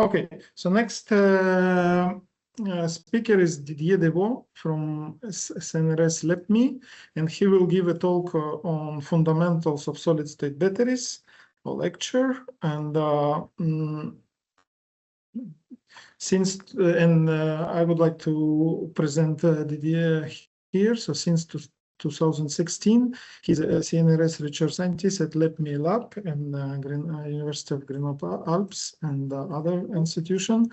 Okay, so next speaker is Didier Devaux from CNRS LEPMI, and he will give a talk on fundamentals of solid-state batteries, a lecture, and I would like to present Didier here. So since 2016, he's a CNRS research scientist at LEPMI Lab and University of Grenoble Alps and other institutions,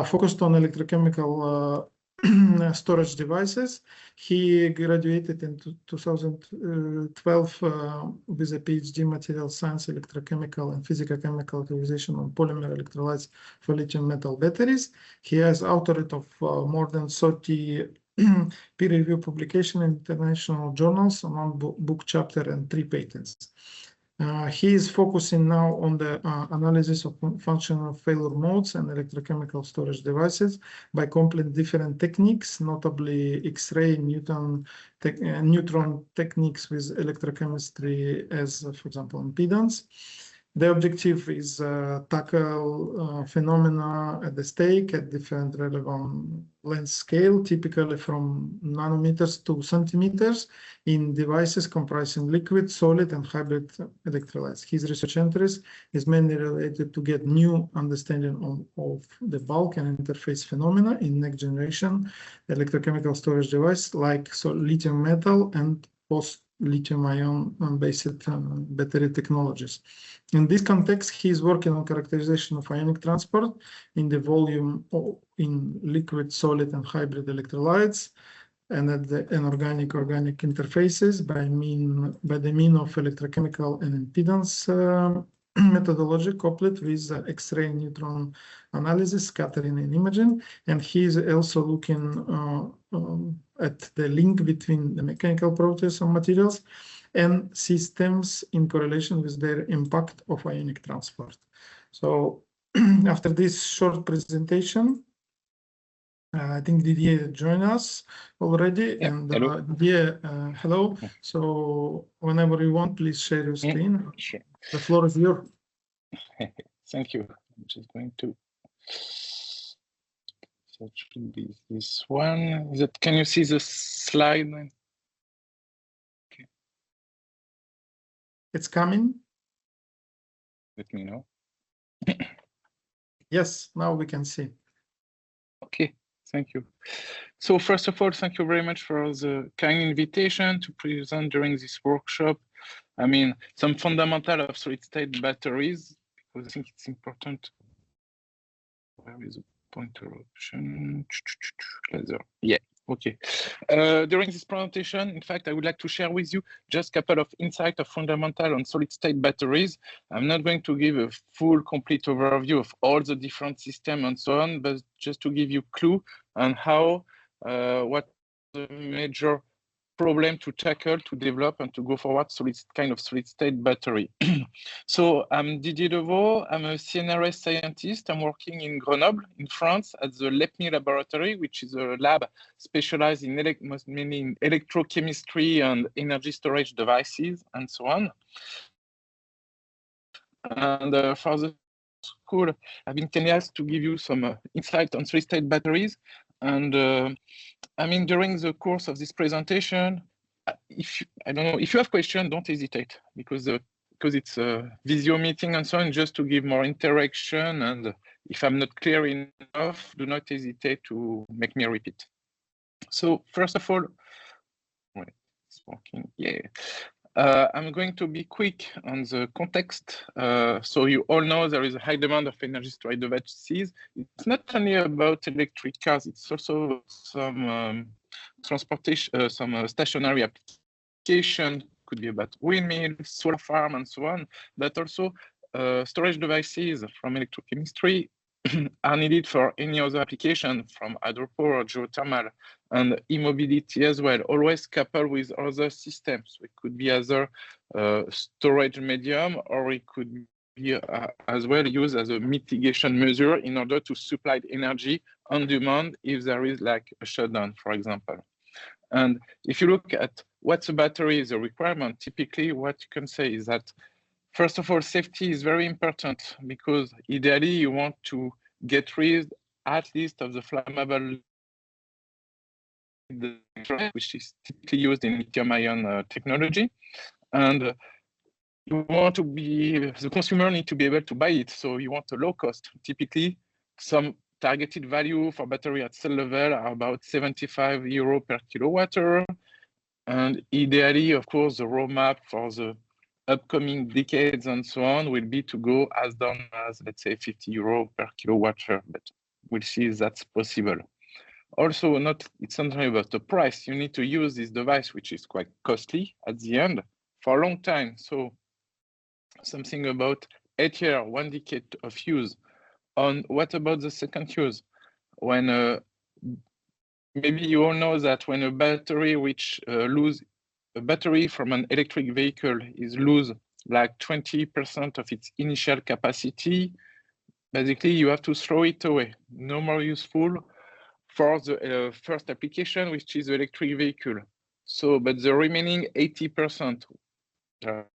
focused on electrochemical storage devices. He graduated in 2012 with a PhD in material science, electrochemical and physicochemical characterization on polymer electrolytes for lithium metal batteries. He has authored of more than 30 peer-reviewed publications in international journals, one book chapter and 3 patents. He is focusing now on the analysis of functional failure modes and electrochemical storage devices by completing different techniques, notably X-ray, neutron techniques with electrochemistry as, for example, impedance. The objective is tackle phenomena at the stake at different relevant length scale, typically from nanometers to centimeters, in devices comprising liquid, solid, and hybrid electrolytes. His research interest is mainly related to get new understanding of the bulk and interface phenomena in next generation electrochemical storage device like lithium metal and post-lithium-ion based battery technologies. In this context, he is working on characterization of ionic transport in the volume in liquid, solid, and hybrid electrolytes, and at the inorganic-organic interfaces by the mean of electrochemical and impedance methodology coupled with X-ray neutron analysis, scattering, and imaging. And he is also looking at the link between the mechanical properties of materials and systems in correlation with their impact of ionic transport. So after this short presentation, I think Didier joined us already. Yeah, and Didier, hello. So whenever you want, please share your screen. Sure. The floor is yours. Thank you. I'm just going to. So it should be this one. Can you see the slide? Okay. It's coming. Let me know. Yes, now we can see. Okay. Thank you. So first of all, thank you very much for the kind invitation to present during this workshop. I mean, some fundamental of solid-state batteries, because I think it's important. Where is the pointer option? Laser. Yeah, okay. During this presentation, in fact, I would like to share with you just a couple of insights of fundamental on solid-state batteries. I'm not going to give a full, complete overview of all the different systems and so on, but just to give you a clue on how, what the major problem to tackle, to develop, and to go forward kind of solid-state battery. So I'm Didier Devaux. I'm a CNRS scientist. I'm working in Grenoble, in France, at the LEPMI laboratory, which is a lab specialized in mainly in electrochemistry and energy storage devices, and so on. And for the school, I've been 10 years to give you some insight on solid-state batteries. And I mean, during the course of this presentation, if you have questions, don't hesitate, because it's a video meeting and so on, just to give more interaction. And if I'm not clear enough, do not hesitate to make me repeat. So first of all, wait, it's working, yeah. I'm going to be quick on the context. So you all know there is a high demand of energy storage devices. It's not only about electric cars, it's also some transportation, some stationary application, could be about windmills, solar farm, and so on, but also storage devices from electrochemistry are needed for any other application, from hydropower, geothermal, and e-mobility as well, always coupled with other systems. It could be other storage medium, or it could be as well used as a mitigation measure in order to supply energy on demand if there is like a shutdown, for example. And if you look at what the battery is a requirement, typically what you can say is that, first of all, safety is very important, because ideally you want to get rid at least of the flammable, which is typically used in lithium-ion technology. And you want to be, the consumer need to be able to buy it. So you want a low cost. Typically, some targeted value for battery at cell level are about 75 euro per kilowatt hour. And ideally, of course, the roadmap for the upcoming decades and so on will be to go as down as, let's say, 50 euro per kilowatt hour, but we'll see if that's possible. Also, it's not only about the price. You need to use this device, which is quite costly at the end, for a long time. So something about 8 years, 1 decade of use. On what about the second use? When maybe you all know that when a battery a battery from an electric vehicle is lose like 20% of its initial capacity, basically you have to throw it away. No more useful for the first application, which is the electric vehicle. So, but the remaining 80%,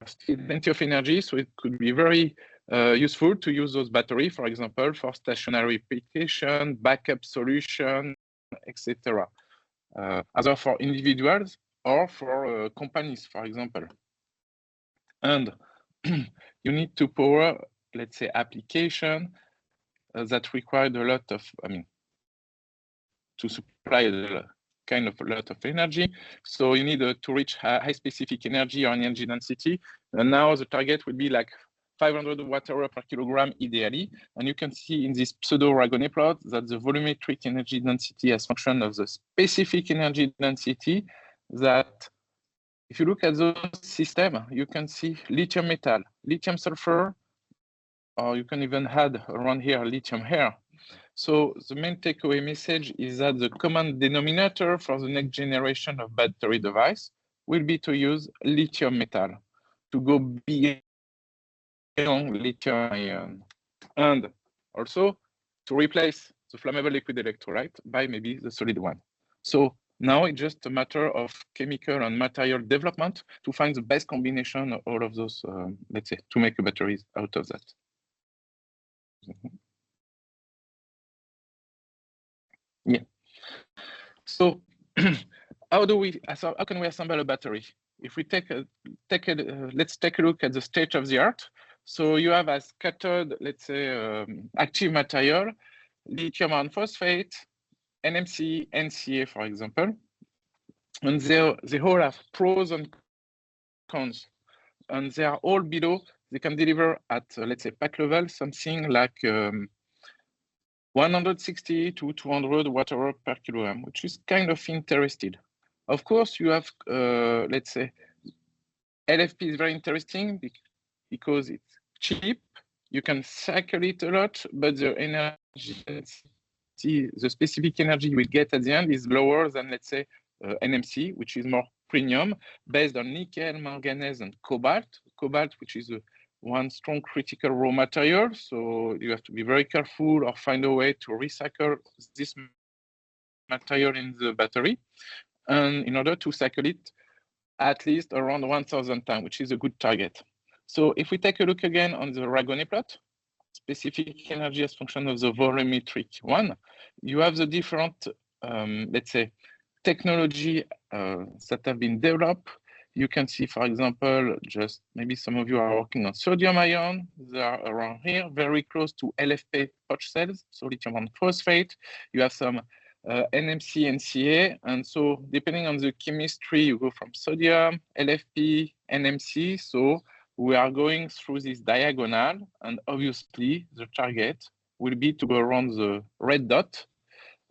still plenty of energy, so it could be very useful to use those batteries, for example, for stationary application, backup solution, etc. Either for individuals or for companies, for example. And you need to power, let's say, application that required a lot of, to supply a kind of a lot of energy. So you need to reach high specific energy or energy density. And now the target would be like 500 watt-hour per kilogram ideally. And you can see in this pseudo-Ragone plot that the volumetric energy density as function of the specific energy density, that if you look at those systems, you can see lithium metal, lithium sulfur, or you can even add around here lithium air. So the main takeaway message is that the common denominator for the next generation of battery device will be to use lithium metal to go beyond lithium ion, and also to replace the flammable liquid electrolyte by maybe the solid one. So now it's just a matter of chemical and material development to find the best combination of all of those, let's say, to make a batteries out of that. Yeah. So how can we assemble a battery? If we let's take a look at the state of the art. So you have as cathode, let's say, active material, lithium iron phosphate, NMC, NCA, for example. And they all have pros and cons. And they are all below, they can deliver at, let's say, pack level, something like 160 to 200 watt-hour per kilogram, which is kind of interesting. Of course, you have, let's say, LFP is very interesting because it's cheap. You can cycle it a lot, but the energy density, the specific energy you will get at the end is lower than, let's say, NMC, which is more premium, based on nickel, manganese, and cobalt. Cobalt, which is one strong critical raw material. So you have to be very careful or find a way to recycle this material in the battery. And in order to cycle it at least around 1,000 times, which is a good target. So if we take a look again on the Ragone plot, specific energy as function of the volumetric one, you have the different, let's say, technology that have been developed. You can see, for example, just maybe some of you are working on sodium ion. They are around here, very close to LFP pouch cells, so lithium iron phosphate. You have some NMC, NCA, and so depending on the chemistry, you go from sodium, LFP, NMC. So we are going through this diagonal, and obviously the target will be to go around the red dot.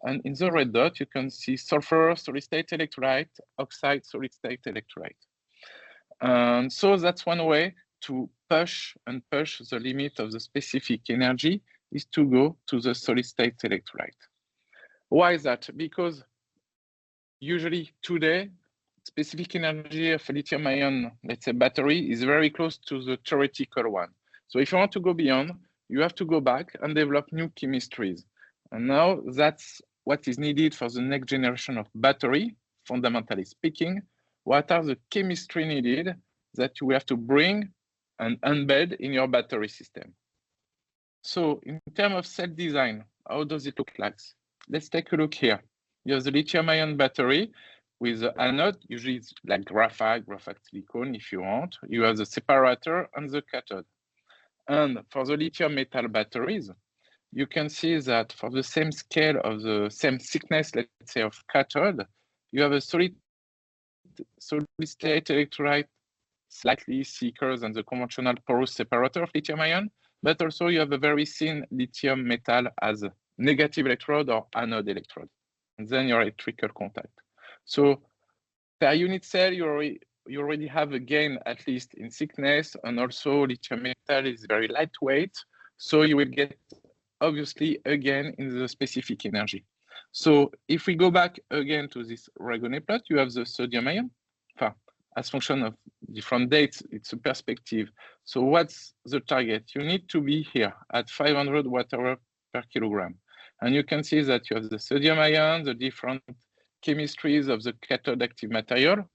And in the red dot, you can see sulfur, solid-state electrolyte, oxide, solid-state electrolyte. And so that's one way to push the limit of the specific energy, is to go to the solid-state electrolyte. Why is that? Because usually today, specific energy of a lithium-ion, let's say, battery is very close to the theoretical one. So if you want to go beyond, you have to go back and develop new chemistries. And now that's what is needed for the next generation of battery, fundamentally speaking. What are the chemistry needed that you have to bring and embed in your battery system? So in terms of cell design, how does it look like? Let's take a look here. You have the lithium-ion battery with the anode, usually it's like graphite silicon if you want. You have the separator and the cathode. And for the lithium metal batteries, you can see that for the same scale of the same thickness, let's say, of cathode, you have a solid state electrolyte slightly thicker than the conventional porous separator of lithium-ion, but also you have a very thin lithium metal as a negative electrode or anode electrode, and then your electrical contact. So per unit cell, you already have a gain, at least in thickness, and also lithium metal is very lightweight, so you will get obviously again in the specific energy. So if we go back again to this Ragone plot, you have the sodium ion. As function of different dates, it's a perspective. So what's the target? You need to be here at 500 watt-hour per kilogram. And you can see that you have the sodium ion, the different chemistries of the cathode active material.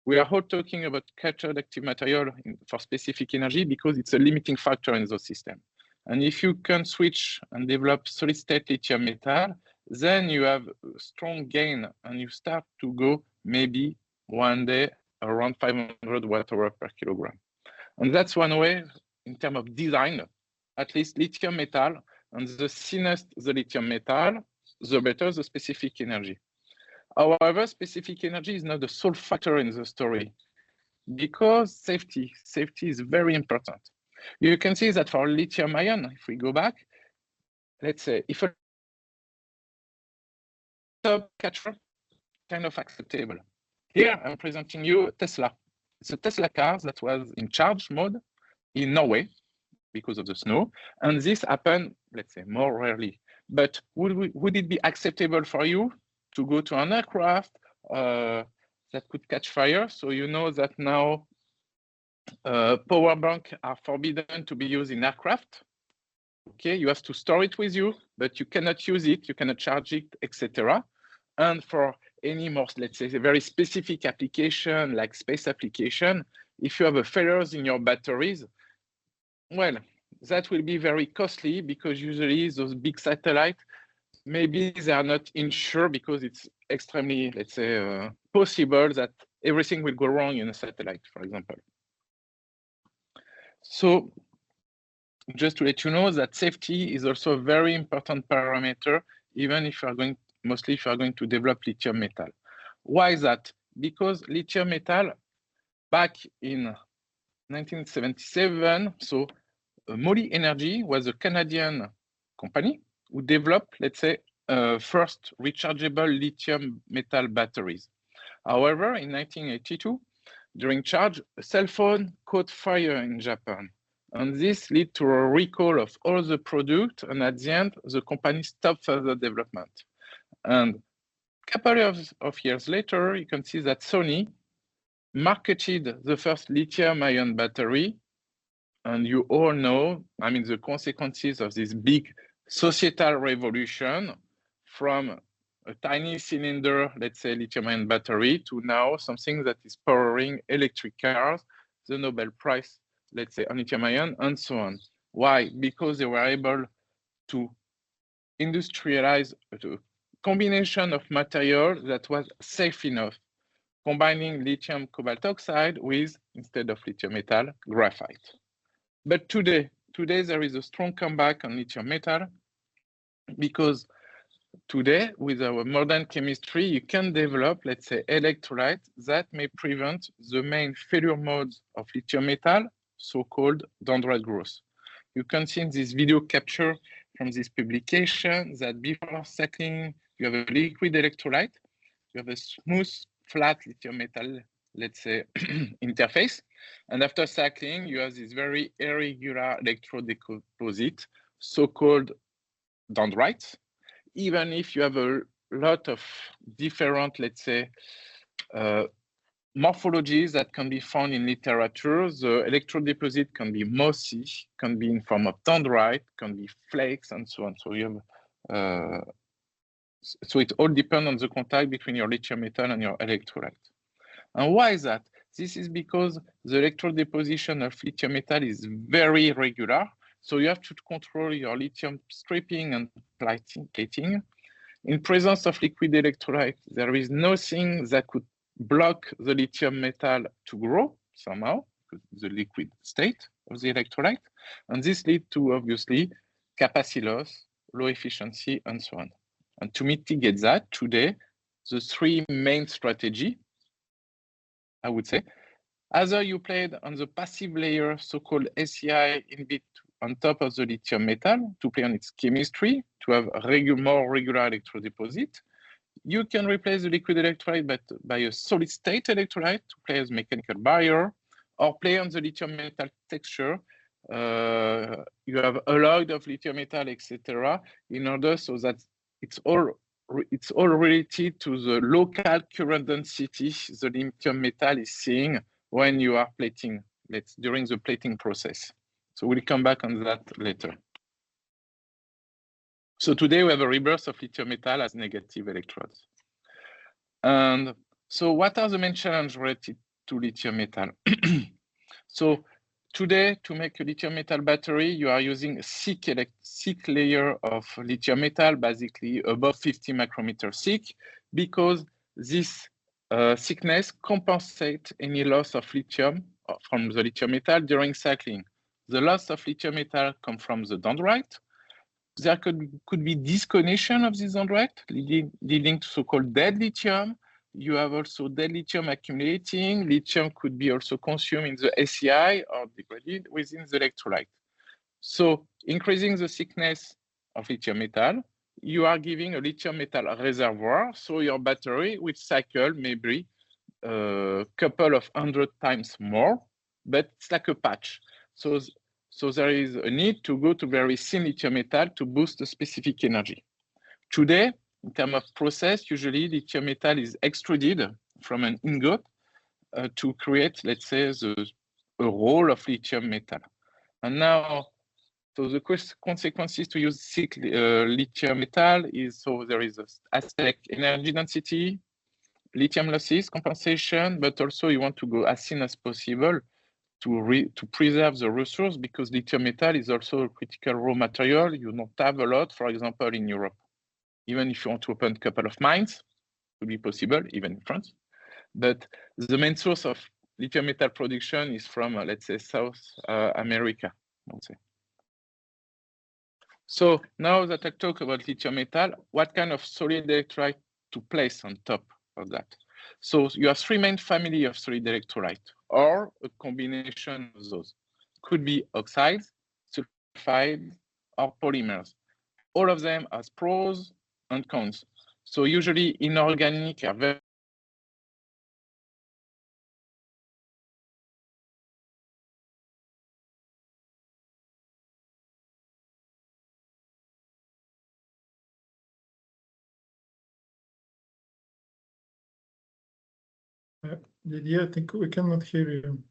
We are all talking about cathode active material for specific energy because it's a limiting factor in the system. And if you can switch and develop solid state lithium metal, then you have a strong gain and you start to go maybe one day around 500 watt-hour per kilogram. And that's one way in terms of design, at least lithium metal, and the thinnest the lithium metal, the better the specific energy. However, specific energy is not the sole factor in the story because safety is very important. You can see that for lithium ion, if we go back, let's say if a top catcher, kind of acceptable. Here, I'm presenting you a Tesla. It's a Tesla car that was in charge mode in Norway because of the snow. And this happened, let's say, more rarely. But would it be acceptable for you to go to an aircraft that could catch fire? So you know that now power banks are forbidden to be used in aircraft. Okay, you have to store it with you, but you cannot use it, you cannot charge it, etc. And for any more, let's say, a very specific application like space application, if you have a failures in your batteries, well, that will be very costly because usually those big satellites, maybe they are not insured because it's extremely, let's say, possible that everything will go wrong in a satellite, for example. So just to let you know that safety is also a very important parameter, even if you are going, mostly if you are going to develop lithium metal. Why is that? Because lithium metal, back in 1977, so Moly Energy was a Canadian company who developed, let's say, first rechargeable lithium metal batteries. However, in 1982, during charge, a cell phone caught fire in Japan. And this led to a recall of all the product, and at the end, the company stopped further development. And a couple of years later, you can see that Sony marketed the first lithium-ion battery. And you all know, I mean, the consequences of this big societal revolution from a tiny cylinder, let's say, lithium-ion battery to now something that is powering electric cars, the Nobel Prize, let's say, on lithium-ion, and so on. Why? Because they were able to industrialize a combination of material that was safe enough, combining lithium cobalt oxide with, instead of lithium metal, graphite. But today there is a strong comeback on lithium metal because today, with our modern chemistry, you can develop, let's say, electrolytes that may prevent the main failure modes of lithium metal, so-called dendrite growth. You can see in this video capture from this publication that before cycling, you have a liquid electrolyte, you have a smooth, flat lithium metal, let's say, interface. And after cycling, you have this very irregular electrode deposit, so-called dendrites. Even if you have a lot of different, let's say, morphologies that can be found in literature, the electrode deposit can be mossy, can be in form of dendrite, can be flakes, and so on. So you have, so it all depends on the contact between your lithium metal and your electrolyte. And why is that? This is because the electrode deposition of lithium metal is very regular. So you have to control your lithium stripping and plating. In presence of liquid electrolyte, there is nothing that could block the lithium metal to grow somehow, the liquid state of the electrolyte. And this leads to, obviously, capacity loss, low efficiency, and so on. And to mitigate that, today, the three main strategies, I would say, either you played on the passive layer, so-called SEI in bit on top of the lithium metal to play on its chemistry, to have a more regular electrode deposit. You can replace the liquid electrolyte by a solid state electrolyte to play as mechanical barrier, or play on the lithium metal texture. You have alloy of lithium metal, etc., in order so that it's all related to the local current density the lithium metal is seeing when you are plating, during the plating process. So we'll come back on that later. So today we have a rebirth of lithium metal as negative electrodes. And so what are the main challenges related to lithium metal? So today, to make a lithium metal battery, you are using a thick layer of lithium metal, basically above 50 micrometer thick, because this thickness compensates any loss of lithium from the lithium metal during cycling. The loss of lithium metal comes from the dendrite. There could be disconnection of this dendrite, leading to so-called dead lithium. You have also dead lithium accumulating. Lithium could be also consumed in the SEI or degraded within the electrolyte. So increasing the thickness of lithium metal, you are giving a lithium metal reservoir. So your battery will cycle maybe a couple of 100 times more, but it's like a patch. So there is a need to go to very thin lithium metal to boost the specific energy. Today, in terms of process, usually lithium metal is extruded from an ingot to create, let's say, a roll of lithium metal. And now, so the consequences to use thick lithium metal is, so there is an aspect energy density, lithium losses, compensation, but also you want to go as thin as possible to preserve the resource, because lithium metal is also a critical raw material. You don't have a lot, for example, in Europe. Even if you want to open a couple of mines, it would be possible, even in France. But the main source of lithium metal production is from, let's say, South America, I would say. So now that I talk about lithium metal, what kind of solid electrolyte to place on top of that? So you have three main families of solid electrolyte, or a combination of those. Could be oxides, sulfides, or polymers. All of them has pros and cons. So usually inorganic are very Didier, I think we cannot hear you.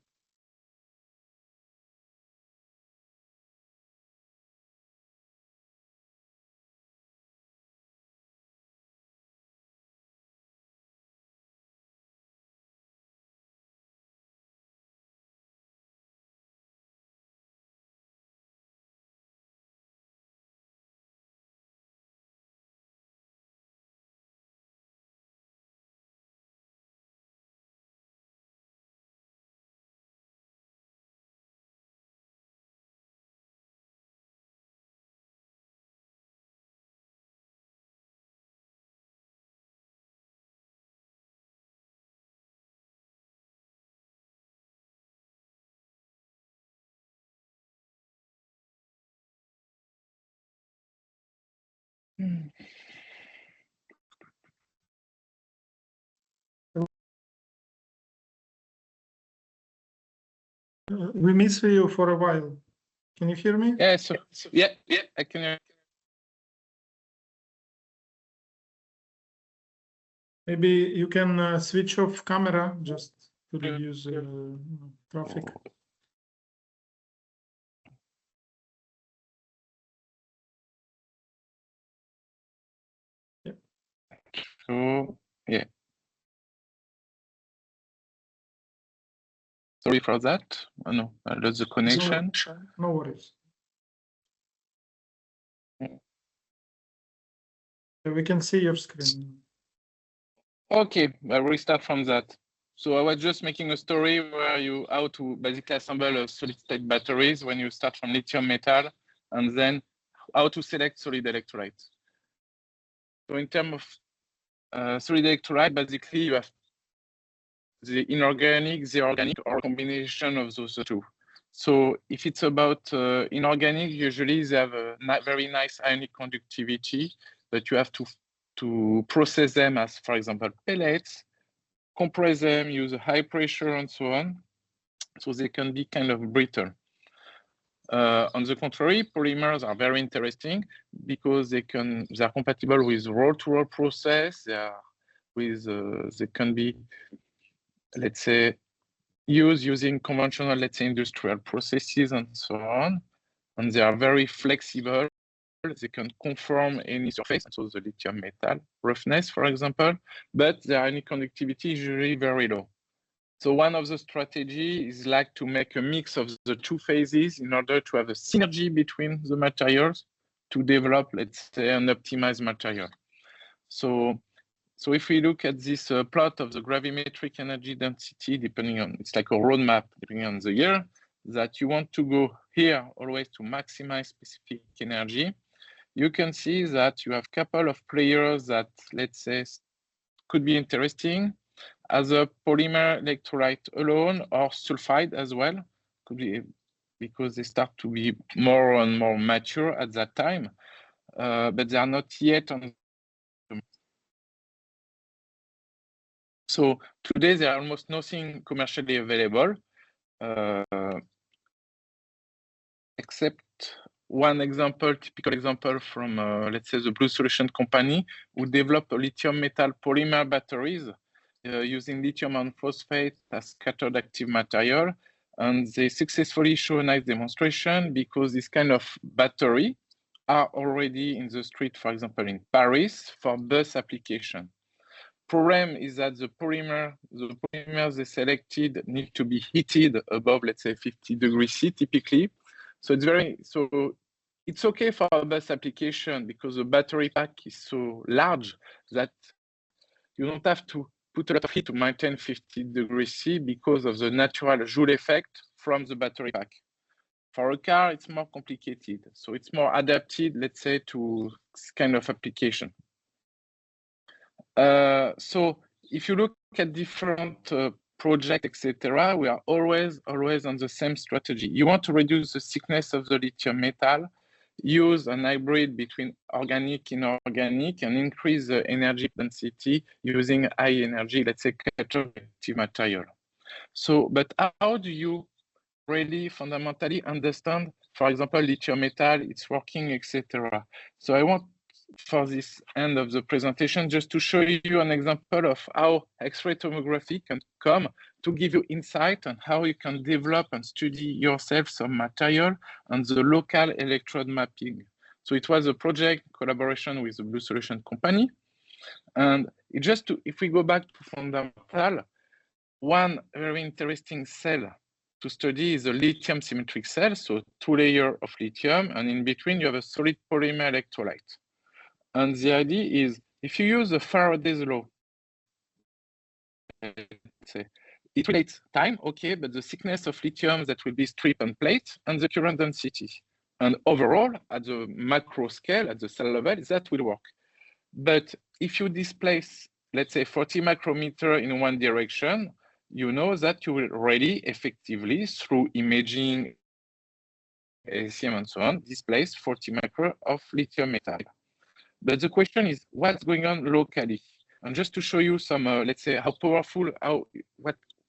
We miss you for a while. Can you hear me? Yeah, yeah, I can hear. Maybe you can switch off camera just to reduce traffic. Yeah. So, yeah. Sorry for that. Oh, no, I lost the connection. No worries. We can see your screen. Okay, I'll restart from that. So I was just making a story where how to basically assemble a solid state batteries when you start from lithium metal, and then how to select solid electrolytes. So in terms of solid electrolyte, basically you have the inorganic, the organic, or a combination of those two. So if it's about inorganic, usually they have a very nice ionic conductivity, but you have to process them as, for example, pellets, compress them, use a high pressure, and so on. So they can be kind of brittle. On the contrary, polymers are very interesting because they're compatible with roll-to-roll process. They can be, let's say, using conventional, let's say, industrial processes and so on. And they are very flexible. They can conform any surface, so the lithium metal roughness, for example, but their ionic conductivity is usually very low. So one of the strategies is like to make a mix of the two phases in order to have a synergy between the materials to develop, let's say, an optimized material. So if we look at this plot of the gravimetric energy density, depending on, it's like a roadmap, depending on the year, that you want to go here always to maximize specific energy, you can see that you have a couple of players that, let's say, could be interesting as a polymer electrolyte alone or sulfide as well, could be because they start to be more and more mature at that time, but they are not yet on. So today there are almost nothing commercially available, except one example, typical example from, let's say, the Blue Solution company, who developed lithium metal polymer batteries using lithium and phosphate as cathode active material. And they successfully show a nice demonstration because this kind of battery are already in the street, for example, in Paris for bus application. Problem is that the polymers they selected need to be heated above, let's say, 50 degrees C typically. So it's okay for a bus application because the battery pack is so large that you don't have to put a lot of heat to maintain 50 degrees C because of the natural Joule effect from the battery pack. For a car, it's more complicated. So it's more adapted, let's say, to this kind of application. So if you look at different projects, etc., we are always on the same strategy. You want to reduce the thickness of the lithium metal, use an hybrid between organic and inorganic, and increase the energy density using high energy, let's say, cathode active material. So, but how do you really fundamentally understand, for example, lithium metal, it's working, etc.? So I want, for this end of the presentation, just to show you an example of how X-ray tomography can come to give you insight on how you can develop and study yourself some material and the local electrode mapping. So it was a project collaboration with the Blue Solution company. And it just to, if we go back to fundamental, one very interesting cell to study is a lithium symmetric cell, so 2 layers of lithium, and in between you have a solid polymer electrolyte. And the idea is, if you use the Faraday's law, it relates time, okay, but the thickness of lithium that will be strip and plate, and the current density. And overall, at the macro scale, at the cell level, that will work. But if you displace, let's say, 40 micrometer in one direction, you know that you will really effectively, through imaging, ACM and so on, displace 40 micro of lithium metal. But the question is, what's going on locally? And just to show you some, let's say, how powerful,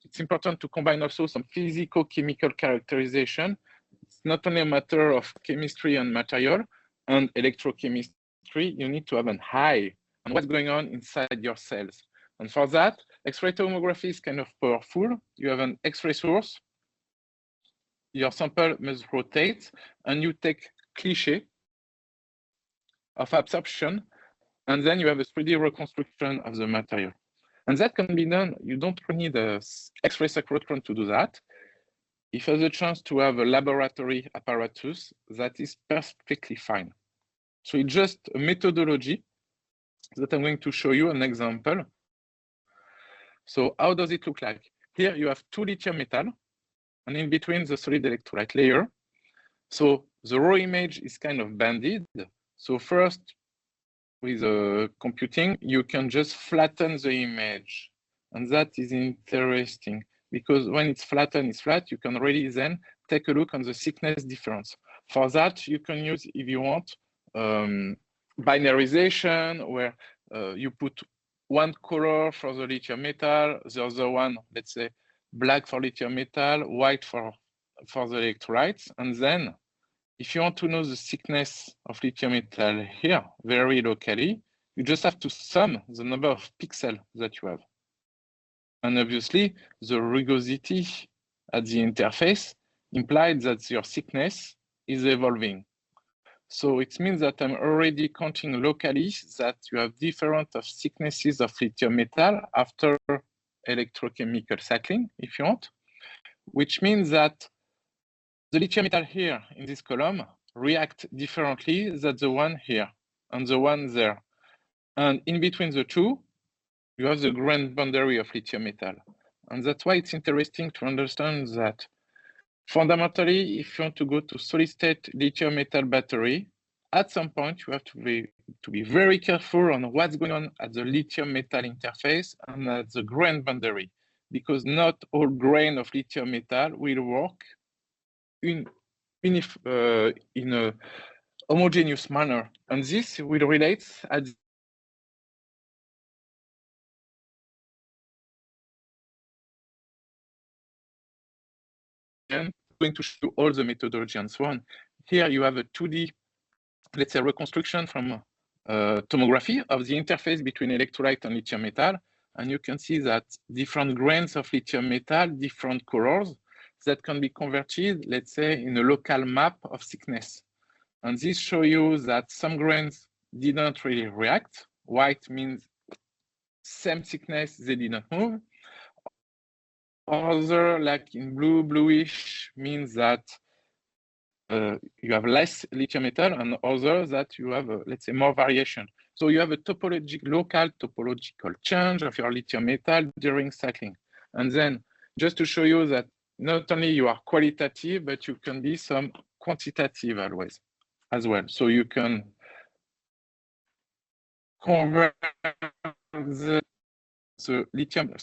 it's important to combine also some physico-chemical characterization. It's not only a matter of chemistry and material and electrochemistry, you need to have an eye on what's going on inside your cells. And for that, X-ray tomography is kind of powerful. You have an X-ray source, your sample must rotate, and you take cliché of absorption, and then you have a 3D reconstruction of the material. And that can be done. You don't need a X-ray cyclotron to do that. If you have the chance to have a laboratory apparatus, that is perfectly fine. So it's just a methodology that I'm going to show you an example. So how does it look like? Here you have two lithium metal, and in between the solid electrolyte layer. So the raw image is kind of banded. So first, with computing, you can just flatten the image. And that is interesting because when it's flattened, it's flat, you can really then take a look on the thickness difference. For that, you can use, if you want, binarization, where you put one color for the lithium metal, the other one, let's say, black for lithium metal, white for the electrolytes. And then, if you want to know the thickness of lithium metal here, very locally, you just have to sum the number of pixels that you have. And obviously, the rugosity at the interface implies that your thickness is evolving. So it means that I'm already counting locally that you have different thicknesses of lithium metal after electrochemical cycling, if you want, which means that the lithium metal here in this column react differently than the one here and the one there. And in between the two, you have the grain boundary of lithium metal. And that's why it's interesting to understand that fundamentally, if you want to go to solid state lithium metal battery, at some point you have to be very careful on what's going on at the lithium metal interface and at the grain boundary, because not all grain of lithium metal will work in a homogeneous manner. And this will relate at I'm going to show you all the methodology and so on. Here you have a 2D, let's say, reconstruction from tomography of the interface between electrolyte and lithium metal. And you can see that different grains of lithium metal, different colors, that can be converted, let's say, in a local map of thickness. And this shows you that some grains didn't really react. White means same thickness, they didn't move. Other, like in blue, bluish, means that you have less lithium metal, and other that you have, let's say, more variation. So you have a local topological change of your lithium metal during cycling. And then just to show you that not only you are qualitative, but you can be some quantitative always as well. So you can convert the lithium,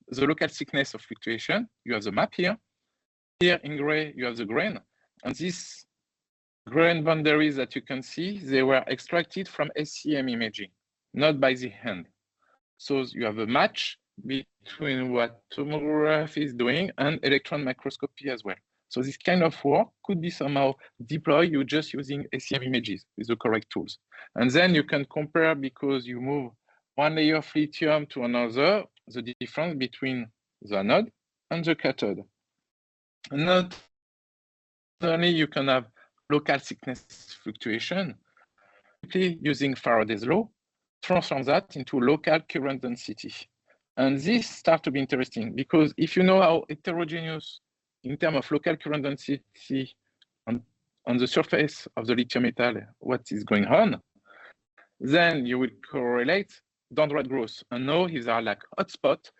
the local thickness of fluctuation. You have the map here. Here in gray, you have the grain. And these grain boundaries that you can see, they were extracted from SEM imaging, not by the hand. So you have a match between what tomography is doing and electron microscopy as well. So this kind of work could be somehow deployed you just using SEM images with the correct tools. And then you can compare, because you move one layer of lithium to another, the difference between the anode and the cathode. And not only you can have local thickness fluctuation, simply using Faraday's law, transform that into local current density. And this starts to be interesting, because if you know how heterogeneous in terms of local current density on the surface of the lithium metal, what is going on, then you will correlate downward growth. And now these are like hotspot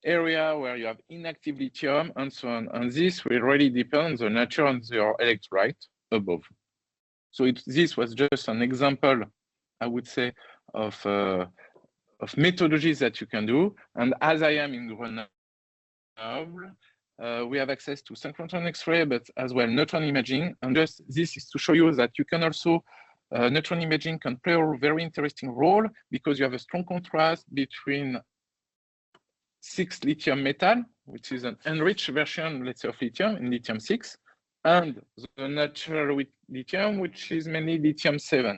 area where you have inactive lithium and so on. And this will really depend on the nature of your electrolyte above. So this was just an example, I would say, of methodologies that you can do. And as I am in Grenoble, we have access to synchrotron X-ray, but as well neutron imaging. And just this is to show you that you can also, neutron imaging can play a very interesting role, because you have a strong contrast between 6 lithium metal, which is an enriched version, let's say, of lithium in lithium 6, and the natural lithium, which is mainly lithium 7.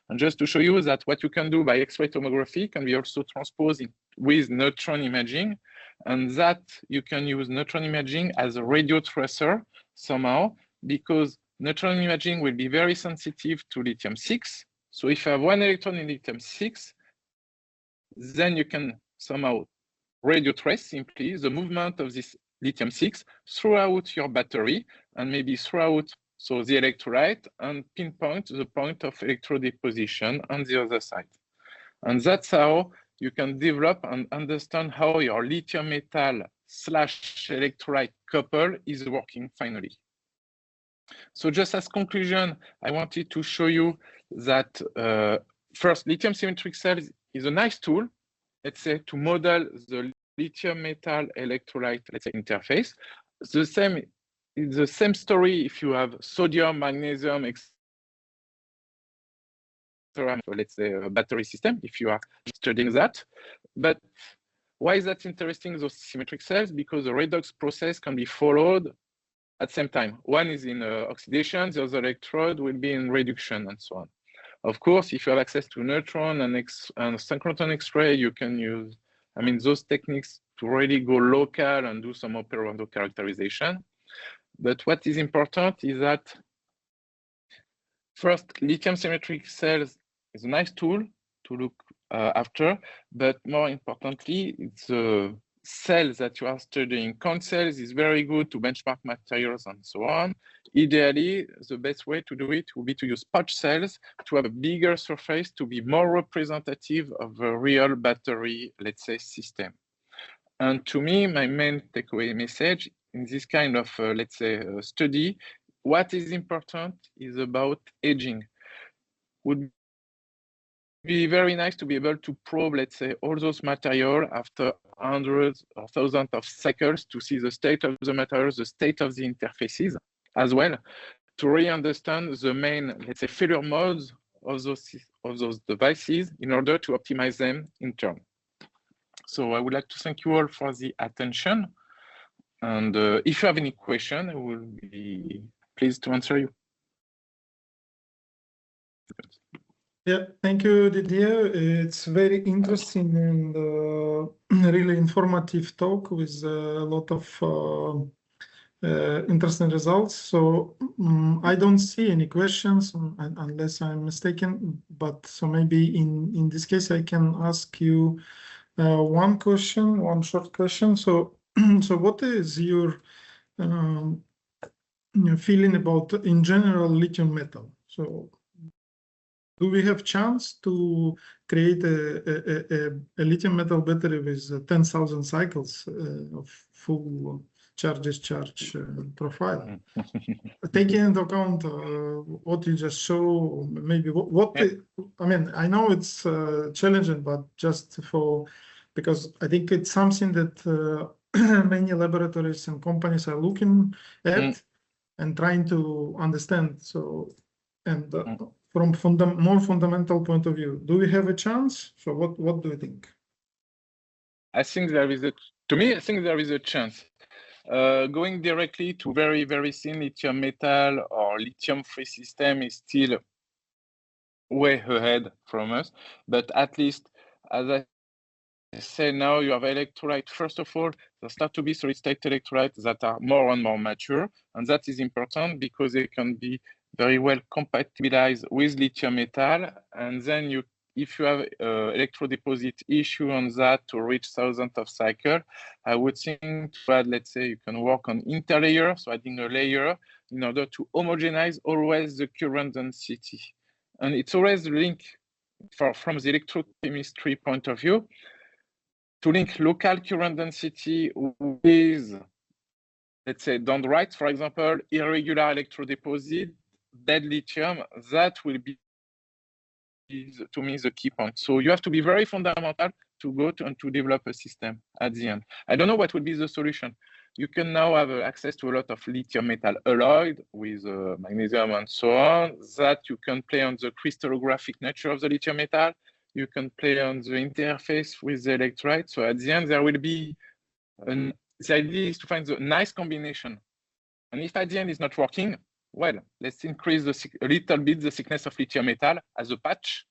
And just to show you that what you can do by X-ray tomography can be also transposed with neutron imaging, and that you can use neutron imaging as a radio tracer somehow, because neutron imaging will be very sensitive to lithium 6. So if you have one electron in lithium 6, then you can somehow radio trace simply the movement of this lithium 6 throughout your battery, and maybe throughout so the electrolyte, and pinpoint the point of electrodeposition on the other side. And that's how you can develop and understand how your lithium metal / electrolyte couple is working finally. So just as conclusion, I wanted to show you that first, lithium symmetric cells is a nice tool, let's say, to model the lithium metal electrolyte, let's say, interface. It's the same story if you have sodium, magnesium, etc. Let's say a battery system, if you are studying that. But why is that interesting, those symmetric cells? Because the redox process can be followed at the same time. One is in oxidation, the other electrode will be in reduction, and so on. Of course, if you have access to neutron and synchrotron X-ray, you can use, those techniques to really go local and do some operando characterization. But what is important is that first, lithium symmetric cells is a nice tool to look after, but more importantly, it's a cells that you are studying. Count cells is very good to benchmark materials and so on. Ideally, the best way to do it would be to use pouch cells to have a bigger surface to be more representative of a real battery, let's say, system. And to me, my main takeaway message in this kind of, let's say, study, what is important is about aging. Would be very nice to be able to probe, let's say, all those material after hundreds or thousands of cycles to see the state of the materials, the state of the interfaces as well, to really understand the main, let's say, failure modes of those devices in order to optimize them in turn. So I would like to thank you all for the attention. And if you have any question, I will be pleased to answer you. Yeah, thank you, Didier. It's very interesting and really informative talk with a lot of interesting results. So I don't see any questions unless I'm mistaken, but so maybe in this case, I can ask you one question, one short question. So, so what is your feeling about, in general, lithium metal? So do we have chance to create a lithium metal battery with 10,000 cycles of full charge-discharge profile? Taking into account what you just show, maybe I know it's challenging, but just because I think it's something that many laboratories and companies are looking at and trying to understand. So, and from more fundamental point of view, do we have a chance? So what do you think? I think there is a chance. Going directly to very, very thin lithium metal or lithium-free system is still way ahead from us. But at least, as I say now, you have electrolyte. First of all, there start to be solid-state electrolytes that are more and more mature. And that is important because they can be very well compatibilized with lithium metal. And then if you have electrodeposit issue on that to reach thousands of cycles, I would think to add, let's say, you can work on interlayer, so adding a layer in order to homogenize always the current density. And it's always linked from the electrochemistry point of view to link local current density with, let's say, dendrites, for example, irregular electrodeposit, dead lithium, that will be, to me, the key point. So you have to be very fundamental to go and to develop a system at the end. I don't know what would be the solution. You can now have access to a lot of lithium metal alloyed with magnesium and so on, that you can play on the crystallographic nature of the lithium metal. You can play on the interface with the electrolyte. So at the end, there will be, the idea is to find the nice combination. And if at the end it's not working, well, let's increase a little bit the thickness of lithium metal as a patch,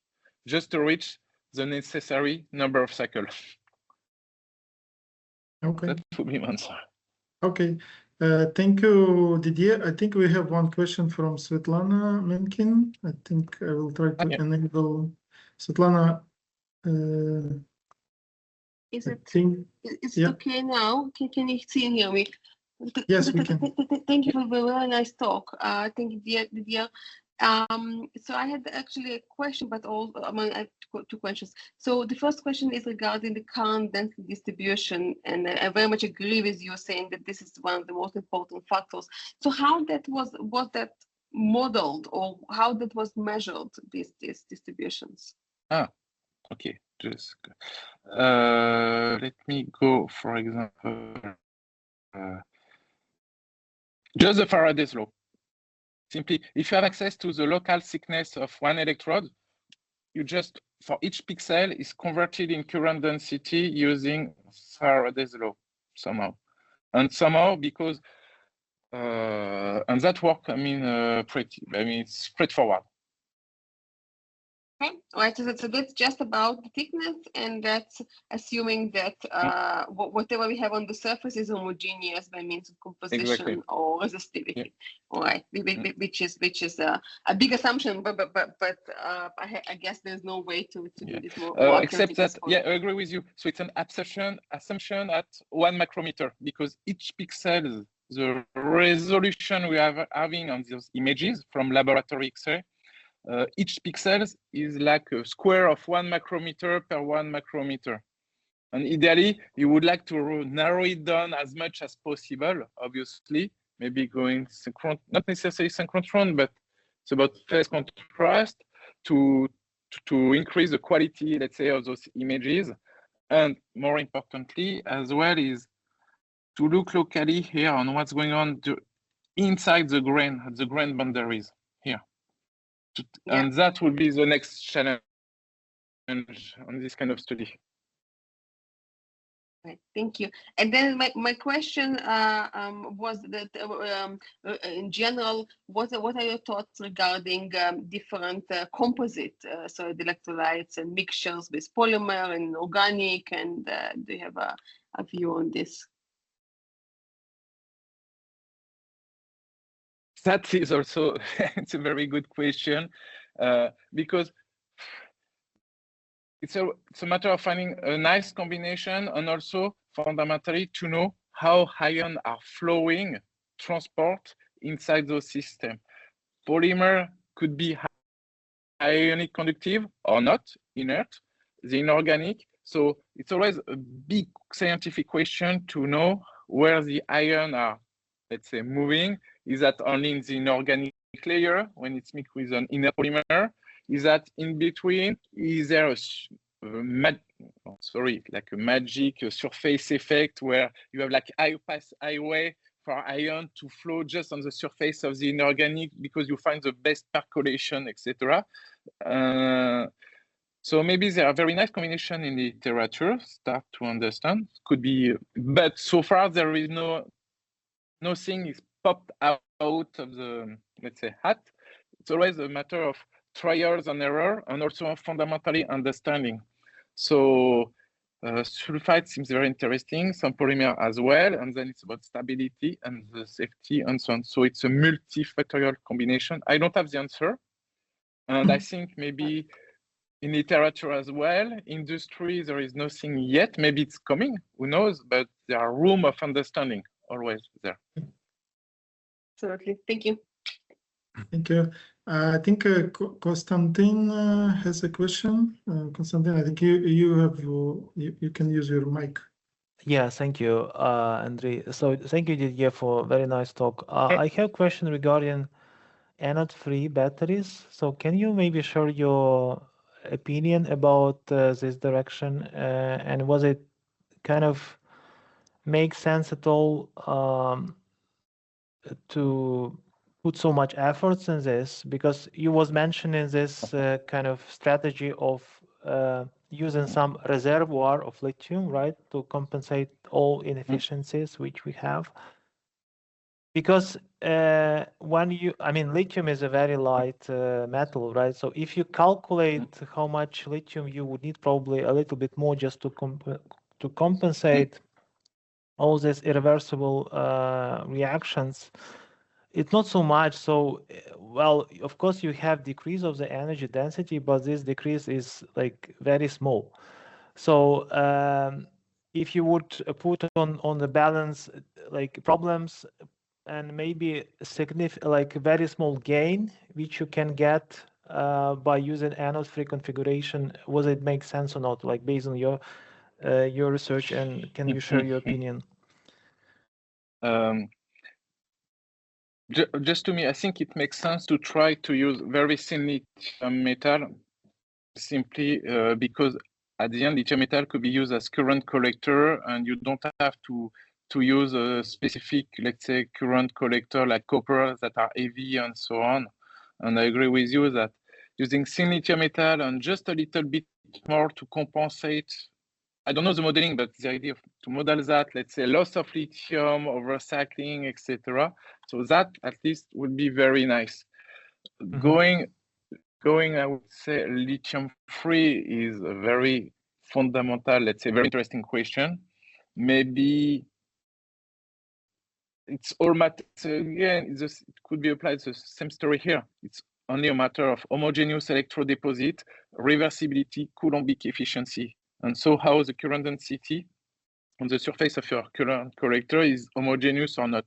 just to reach the necessary number of cycles. Okay. That would be my answer. Okay. Thank you, Didier. I think we have one question from Svetlana Menkin. I think I will try to enable Svetlana. Is it okay now? Can you see and hear me? Yes, we can. Thank you for the very nice talk. Thank you, Didier. So I had actually a question, but I have two questions. So the first question is regarding the current density distribution, and I very much agree with you saying that this is one of the most important factors. So how that was that modeled, or how that was measured, these distributions? Okay, just let me go, for example, just the Faraday's law. Simply, if you have access to the local thickness of one electrode, you just, for each pixel, is converted in current density using Faraday's law somehow. And somehow, because, and that work, it's straightforward. Okay, all right, so that's just about the thickness, and that's assuming that whatever we have on the surface is homogeneous by means of composition or resistivity. Yeah. All right, which is a big assumption, but I guess there's no way to do this more except that, yeah, I agree with you. So it's an assumption at 1 micrometer, because each pixel, the resolution we are having on those images from laboratory X-ray, each pixel is like a square of 1 micrometer per 1 micrometer. And ideally, you would like to narrow it down as much as possible, obviously, maybe going synchron, not necessarily synchronous, but it's about phase contrast to increase the quality, let's say, of those images. And more importantly, as well, is to look locally here on what's going on inside the grain, at the grain boundaries here. Yeah. And that will be the next challenge on this kind of study. Right, thank you. And then my question was that in general, what are your thoughts regarding different composite, so the electrolytes and mixtures with polymer and organic, and do you have a view on this? That is also, it's a very good question, because it's a matter of finding a nice combination, and also fundamentally to know how ions are flowing, transport inside those systems. Polymer could be ionic conductive or not, inert, the inorganic. So it's always a big scientific question to know where the ions are, let's say, moving. Is that only in the inorganic layer when it's mixed with an inert polymer? Is that in between? Is there a like a magic surface effect where you have like highway for ion to flow just on the surface of the inorganic because you find the best percolation, etc. So maybe there are very nice combination in the literature, start to understand. Could be, but so far there is nothing is popped out of the, let's say, hat. It's always a matter of trials and error, and also fundamentally understanding. So sulfide seems very interesting, some polymer as well, and then it's about stability and the safety and so on. So it's a multifactorial combination. I don't have the answer, and I think maybe in literature as well, industry, there is nothing yet. Maybe it's coming, who knows, but there are room of understanding always there. Absolutely, thank you. Thank you. I think Konstantin has a question. Konstantin, I think you can use your mic. Yeah, thank you, Andre. So thank you, Didier, for a very nice talk. I have a question regarding anode-free batteries. So can you maybe share your opinion about this direction, and was it kind of make sense at all to put so much efforts in this, because you was mentioning this kind of strategy of using some reservoir of lithium, right, to compensate all inefficiencies which we have. Because lithium is a very light metal, right? So if you calculate how much lithium you would need, probably a little bit more just to compensate all these irreversible reactions. It's not so much. So, well, of course, you have decrease of the energy density, but this decrease is like very small. So if you would put on the balance like problems and maybe significant, like very small gain, which you can get by using anode-free configuration, was it make sense or not? Like based on your research, and can you share your opinion? Just to me, I think it makes sense to try to use very thin lithium metal, simply because at the end, lithium metal could be used as current collector, and you don't have to use a specific, let's say, current collector like copper that are heavy and so on. And I agree with you that using thin lithium metal and just a little bit more to compensate, I don't know the modeling, but the idea to model that, let's say, loss of lithium, overcycling, etc. So that at least would be very nice. Going, I would say, lithium-free is a very fundamental, let's say, very interesting question. Maybe it's all matter, again, it could be applied the same story here. It's only a matter of homogeneous electrode deposit, reversibility, Coulombic efficiency. And so how the current density on the surface of your current collector is homogeneous or not.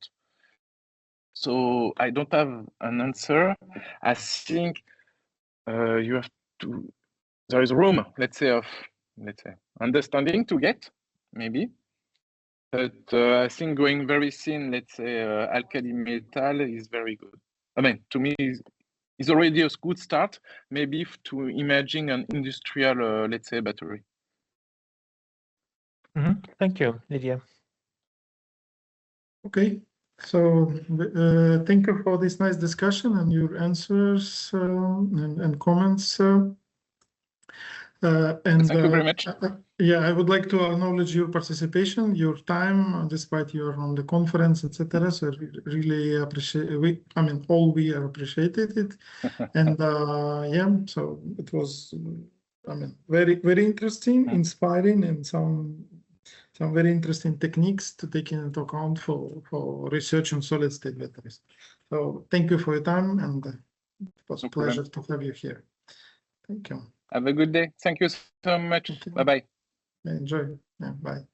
So I don't have an answer. I think you have to, there is room, let's say, understanding to get, maybe. But I think going very thin, let's say, alkali metal is very good. I mean, to me, is already a good start, maybe to imaging an industrial, let's say, battery. Thank you, Didier. Okay, so thank you for this nice discussion and your answers and comments. Thank you very much. Yeah, I would like to acknowledge your participation, your time, despite you're on the conference, etc. So really appreciate. I mean, all we appreciated it, and yeah. So it was, I mean, very interesting, inspiring, and some very interesting techniques to take into account for research on solid state batteries. So thank you for your time, and it was a pleasure to have you here. Thank you. Have a good day. Thank you so much. Bye-bye. Enjoy. Yeah, bye.